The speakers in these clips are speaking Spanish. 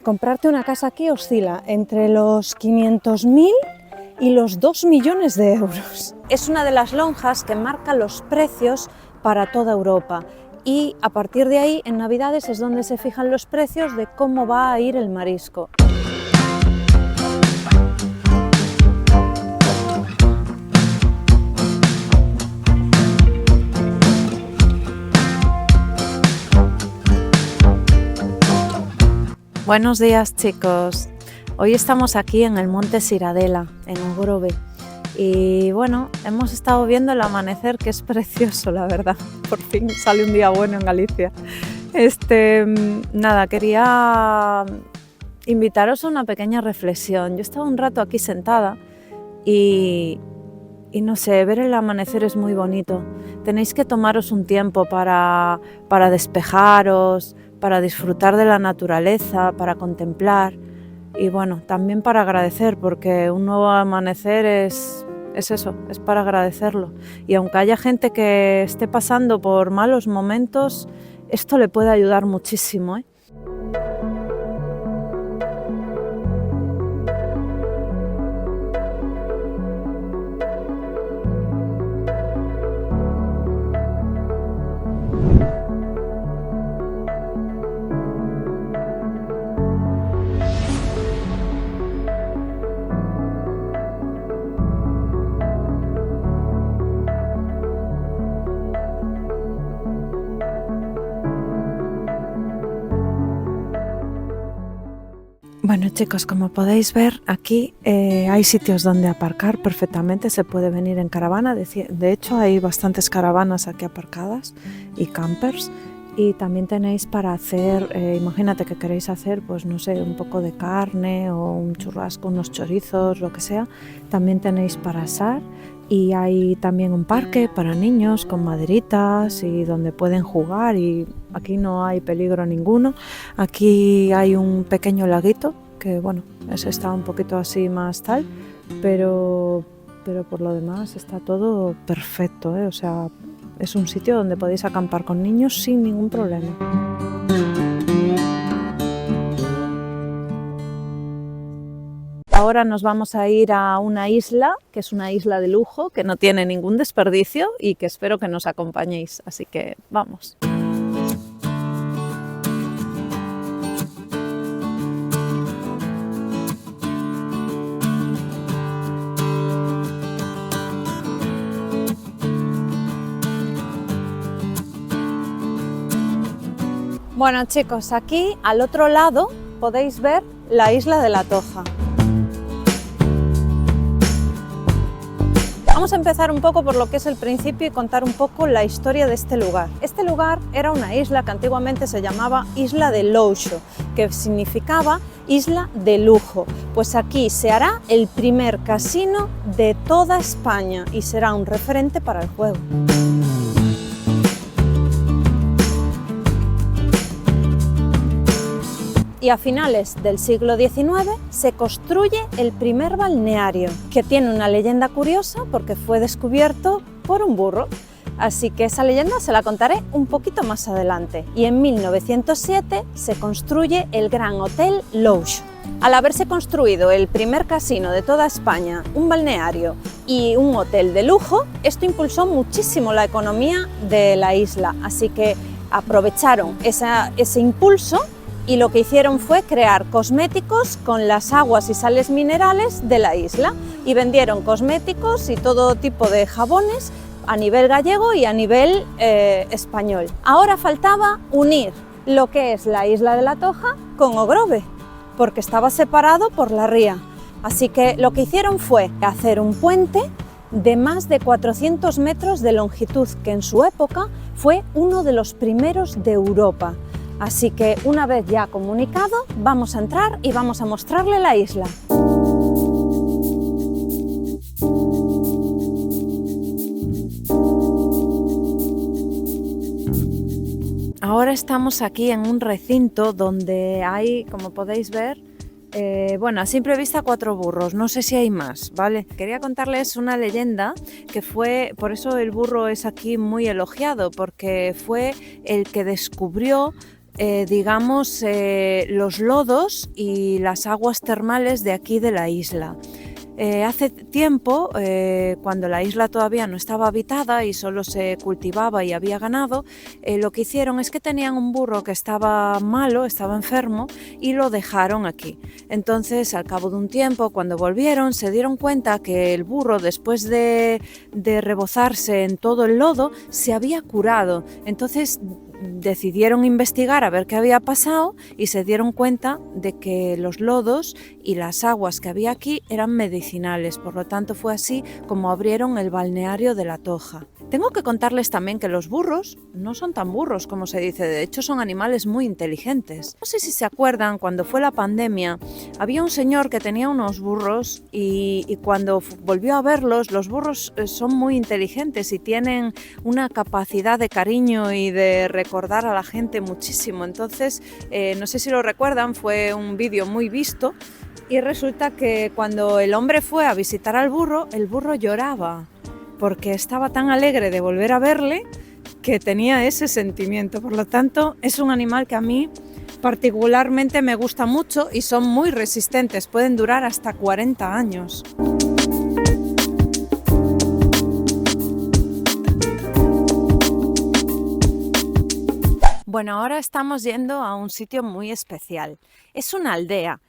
Comprarte una casa aquí oscila entre los 500.000 y los 2 millones de euros. Es una de las lonjas que marca los precios para toda Europa y a partir de ahí en Navidades es donde se fijan los precios de cómo va a ir el marisco. Buenos días, chicos. Hoy estamos aquí en el Monte Siradela, en Ogrove. Y bueno, hemos estado viendo el amanecer, que es precioso, la verdad. Por fin sale un día bueno en Galicia. Nada, quería invitaros a una pequeña reflexión. Yo estaba un rato aquí sentada y no sé, ver el amanecer es muy bonito. Tenéis que tomaros un tiempo para despejaros, para disfrutar de la naturaleza, para contemplar y bueno, también para agradecer, porque un nuevo amanecer es eso, es para agradecerlo. Y aunque haya gente que esté pasando por malos momentos, esto le puede ayudar muchísimo, ¿eh? Bueno, chicos, como podéis ver aquí hay sitios donde aparcar perfectamente, se puede venir en caravana, de hecho hay bastantes caravanas aquí aparcadas y campers, y también tenéis para hacer, imagínate que queréis hacer, pues no sé, un poco de carne o un churrasco, unos chorizos, lo que sea, también tenéis para asar. Y hay también un parque para niños con maderitas y donde pueden jugar, y aquí no hay peligro ninguno. Aquí hay un pequeño laguito que bueno, ese está un poquito así más tal, pero por lo demás está todo perfecto, ¿eh? O sea, es un sitio donde podéis acampar con niños sin ningún problema. Ahora nos vamos a ir a una isla, que es una isla de lujo, que no tiene ningún desperdicio y que espero que nos acompañéis, así que vamos. Bueno, chicos, aquí al otro lado podéis ver la isla de La Toja. Vamos a empezar un poco por lo que es el principio y contar un poco la historia de este lugar. Este lugar era una isla que antiguamente se llamaba Isla de Louxo, que significaba isla de lujo. Pues aquí se hará el primer casino de toda España y será un referente para el juego. Y a finales del siglo XIX se construye el primer balneario, que tiene una leyenda curiosa porque fue descubierto por un burro. Así que esa leyenda se la contaré un poquito más adelante. Y en 1907 se construye el Gran Hotel Louxo. Al haberse construido el primer casino de toda España, un balneario y un hotel de lujo, esto impulsó muchísimo la economía de la isla. Así que aprovecharon ese impulso y lo que hicieron fue crear cosméticos con las aguas y sales minerales de la isla, y vendieron cosméticos y todo tipo de jabones a nivel gallego y a nivel español. Ahora faltaba unir lo que es la isla de La Toja con Ogrove, porque estaba separado por la ría. Así que lo que hicieron fue hacer un puente de más de 400 metros de longitud, que en su época fue uno de los primeros de Europa. Así que una vez ya comunicado, vamos a entrar y vamos a mostrarle la isla. Ahora estamos aquí en un recinto donde hay, como podéis ver, bueno, a simple vista 4 burros, no sé si hay más, ¿vale? Quería contarles una leyenda que fue, por eso el burro es aquí muy elogiado, porque fue el que descubrió los lodos y las aguas termales de aquí de la isla. Hace tiempo, cuando la isla todavía no estaba habitada y solo se cultivaba y había ganado, lo que hicieron es que tenían un burro que estaba malo, estaba enfermo, y lo dejaron aquí. Entonces, al cabo de un tiempo, cuando volvieron, se dieron cuenta que el burro, después de rebozarse en todo el lodo, se había curado. Entonces decidieron investigar a ver qué había pasado y se dieron cuenta de que los lodos y las aguas que había aquí eran medicinales. Por lo tanto, fue así como abrieron el balneario de La Toja. Tengo que contarles también que los burros no son tan burros como se dice, de hecho son animales muy inteligentes. No sé si se acuerdan, cuando fue la pandemia, había un señor que tenía unos burros y cuando volvió a verlos, los burros son muy inteligentes y tienen una capacidad de cariño y de recordar a la gente muchísimo. Entonces, no sé si lo recuerdan, fue un vídeo muy visto y resulta que cuando el hombre fue a visitar al burro, el burro lloraba, porque estaba tan alegre de volver a verle que tenía ese sentimiento. Por lo tanto, es un animal que a mí particularmente me gusta mucho y son muy resistentes, pueden durar hasta 40 años. Bueno, ahora estamos yendo a un sitio muy especial. Es una aldea.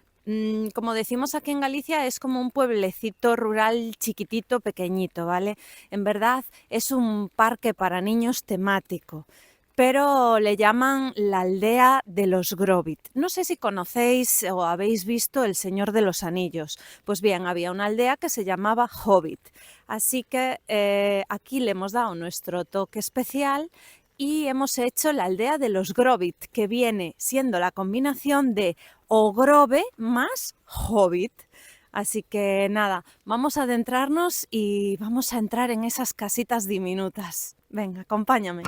Como decimos aquí en Galicia, es como un pueblecito rural chiquitito, pequeñito, ¿vale? En verdad es un parque para niños temático, pero le llaman la aldea de los Grovit. No sé si conocéis o habéis visto El Señor de los Anillos. Pues bien, había una aldea que se llamaba Hobbit. Así que aquí le hemos dado nuestro toque especial y hemos hecho la aldea de los Grovit, que viene siendo la combinación de Ogrove más Hobbit. Así que nada, vamos a adentrarnos y vamos a entrar en esas casitas diminutas. Venga, acompáñame.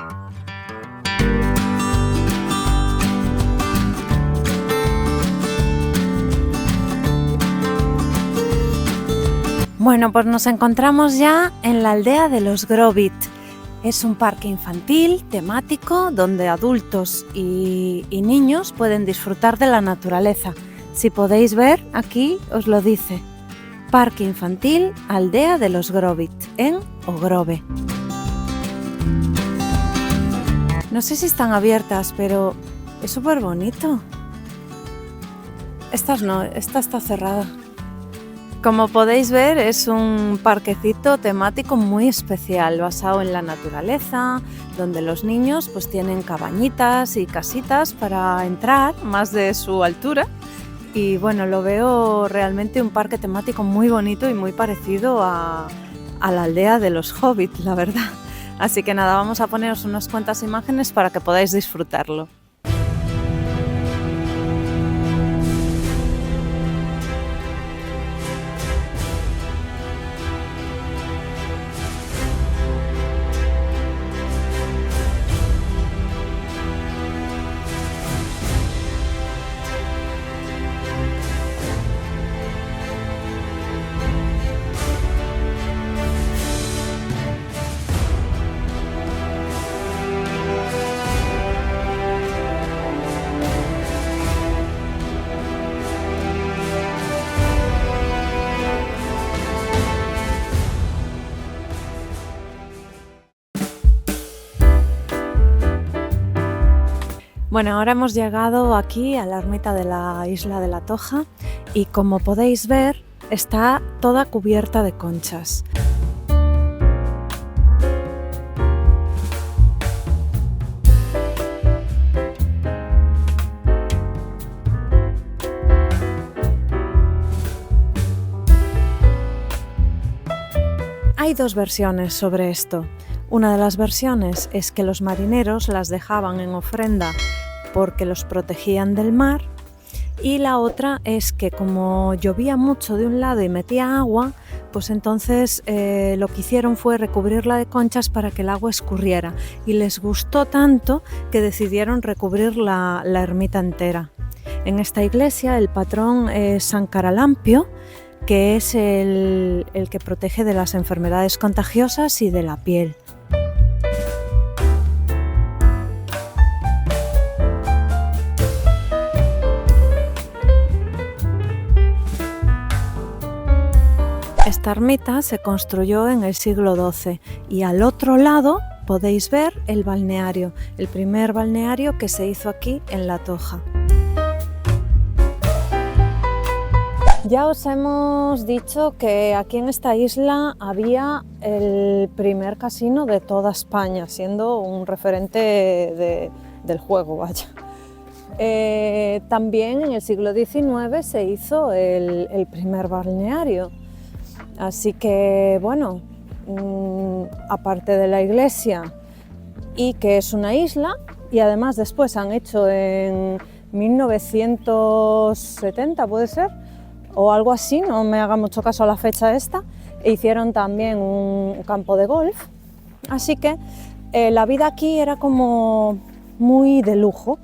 Bueno, pues nos encontramos ya en la aldea de los Grovit. Es un parque infantil temático donde adultos y niños pueden disfrutar de la naturaleza. Si podéis ver, aquí os lo dice. Parque infantil Aldea de los Grovit, en Ogrove. No sé si están abiertas, pero es súper bonito. Esta está cerrada. Como podéis ver, es un parquecito temático muy especial, basado en la naturaleza, donde los niños pues tienen cabañitas y casitas para entrar más de su altura. Y bueno, lo veo realmente un parque temático muy bonito y muy parecido a la aldea de los Hobbit, la verdad. Así que nada, vamos a poneros unas cuantas imágenes para que podáis disfrutarlo. Bueno, ahora hemos llegado aquí a la ermita de la isla de La Toja y como podéis ver está toda cubierta de conchas. Hay dos versiones sobre esto. Una de las versiones es que los marineros las dejaban en ofrenda porque los protegían del mar, y la otra es que como llovía mucho de un lado y metía agua, pues entonces lo que hicieron fue recubrirla de conchas para que el agua escurriera, y les gustó tanto que decidieron recubrir la ermita entera. En esta iglesia el patrón es San Caralampio, que es el que protege de las enfermedades contagiosas y de la piel. Esta ermita se construyó en el siglo XII y al otro lado podéis ver el balneario, el primer balneario que se hizo aquí en La Toja. Ya os hemos dicho que aquí en esta isla había el primer casino de toda España, siendo un referente del juego, vaya. También en el siglo XIX se hizo el primer balneario, así que bueno, aparte de la iglesia y que es una isla, y además después han hecho en 1970, puede ser, o algo así, no me haga mucho caso a la fecha esta, e hicieron también un campo de golf, así que la vida aquí era como muy de lujo.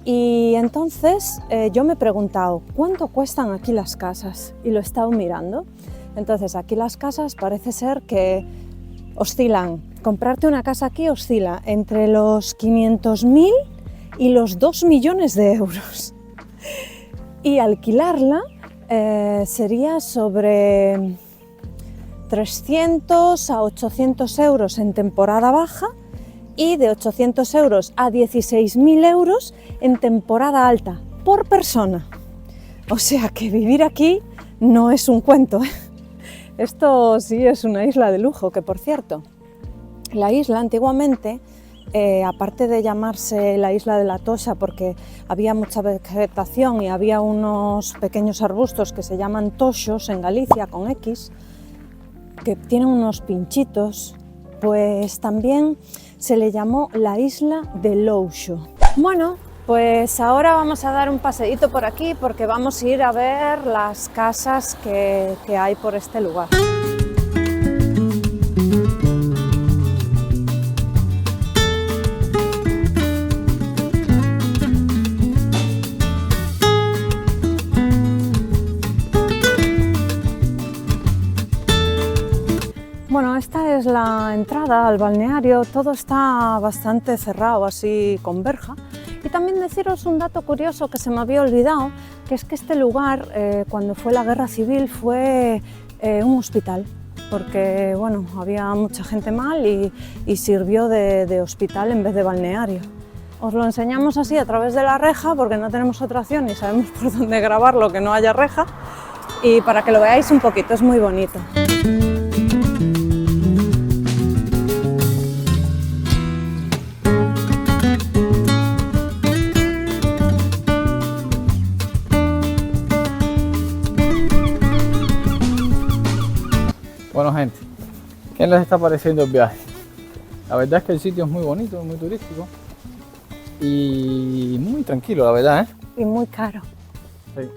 Y entonces yo me he preguntado, ¿cuánto cuestan aquí las casas? Y lo he estado mirando. Entonces aquí las casas parece ser que oscilan, comprarte una casa aquí oscila entre los 500.000 y los 2 millones de euros. Y alquilarla sería sobre 300 a 800 euros en temporada baja y de 800 euros a 16.000 euros en temporada alta, por persona. O sea que vivir aquí no es un cuento, ¿eh? Esto sí es una isla de lujo, que por cierto, la isla antiguamente, aparte de llamarse la isla de La Toxa porque había mucha vegetación y había unos pequeños arbustos que se llaman toxos en Galicia, con X, que tienen unos pinchitos, pues también se le llamó la isla de Louxo. Bueno, pues ahora vamos a dar un paseíto por aquí porque vamos a ir a ver las casas que hay por este lugar. Bueno, esta es la entrada al balneario, todo está bastante cerrado, así con verja. Y también deciros un dato curioso que se me había olvidado, que es que este lugar, cuando fue la guerra civil, fue un hospital, porque bueno, había mucha gente mal y sirvió de hospital en vez de balneario. Os lo enseñamos así a través de la reja, porque no tenemos otra opción y sabemos por dónde grabarlo que no haya reja, y para que lo veáis un poquito, es muy bonito. Bueno gente, ¿qué les está pareciendo el viaje? La verdad es que el sitio es muy bonito, muy turístico y muy tranquilo, la verdad, ¿eh? Y muy caro. Sí.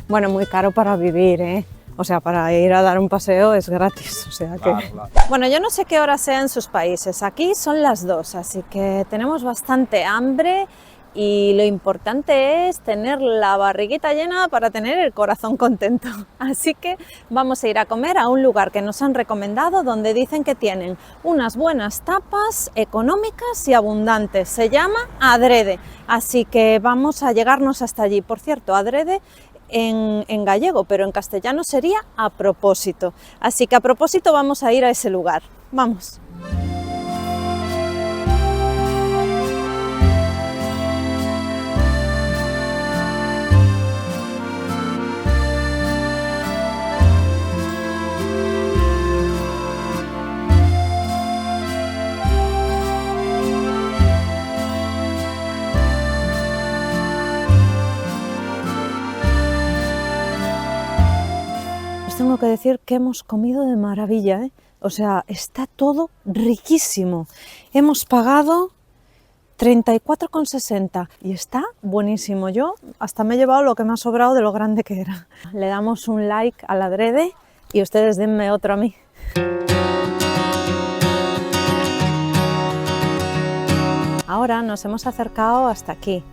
Bueno, muy caro para vivir, ¿eh? O sea, para ir a dar un paseo es gratis, o sea que... Claro, claro. Bueno, yo no sé qué hora sea en sus países, aquí son las 2, así que tenemos bastante hambre y lo importante es tener la barriguita llena para tener el corazón contento. Así que vamos a ir a comer a un lugar que nos han recomendado, donde dicen que tienen unas buenas tapas económicas y abundantes. Se llama Adrede, así que vamos a llegarnos hasta allí. Por cierto, Adrede en gallego, pero en castellano sería a propósito. Así que a propósito vamos a ir a ese lugar. Vamos. Tengo que decir que hemos comido de maravilla, ¿eh? O sea, está todo riquísimo. Hemos pagado 34,60 y está buenísimo. Yo hasta me he llevado lo que me ha sobrado de lo grande que era. Le damos un like al Adrede y ustedes denme otro a mí. Ahora nos hemos acercado hasta aquí,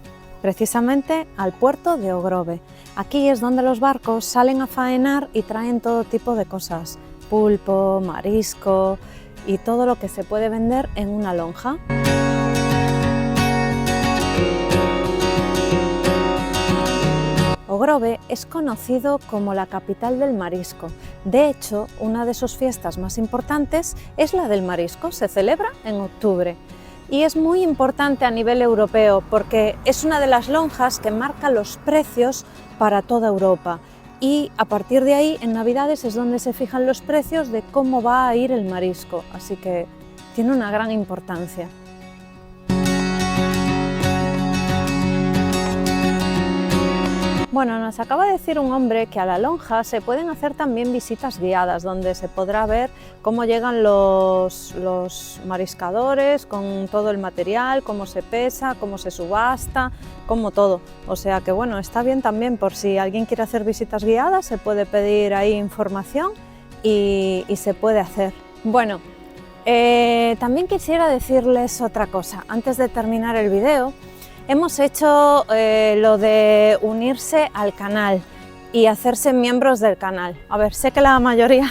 precisamente al puerto de Ogrove. Aquí es donde los barcos salen a faenar y traen todo tipo de cosas, pulpo, marisco y todo lo que se puede vender en una lonja. Ogrove Grove es conocido como la capital del marisco. De hecho, una de sus fiestas más importantes es la del marisco, se celebra en octubre. Y es muy importante a nivel europeo porque es una de las lonjas que marca los precios para toda Europa. Y a partir de ahí, en Navidades, es donde se fijan los precios de cómo va a ir el marisco. Así que tiene una gran importancia. Bueno, nos acaba de decir un hombre que a la lonja se pueden hacer también visitas guiadas, donde se podrá ver cómo llegan los mariscadores con todo el material, cómo se pesa, cómo se subasta, como todo. O sea que bueno, está bien también por si alguien quiere hacer visitas guiadas, se puede pedir ahí información y se puede hacer. Bueno, también quisiera decirles otra cosa. Antes de terminar el video, hemos hecho lo de unirse al canal y hacerse miembros del canal. A ver, sé que la mayoría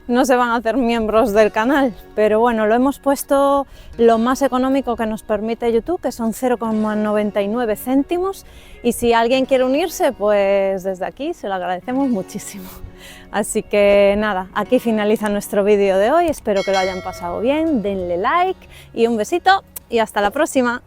no se van a hacer miembros del canal, pero bueno, lo hemos puesto lo más económico que nos permite YouTube, que son 0,99 céntimos, y si alguien quiere unirse, pues desde aquí se lo agradecemos muchísimo. Así que nada, aquí finaliza nuestro vídeo de hoy, espero que lo hayan pasado bien, denle like y un besito y hasta la próxima.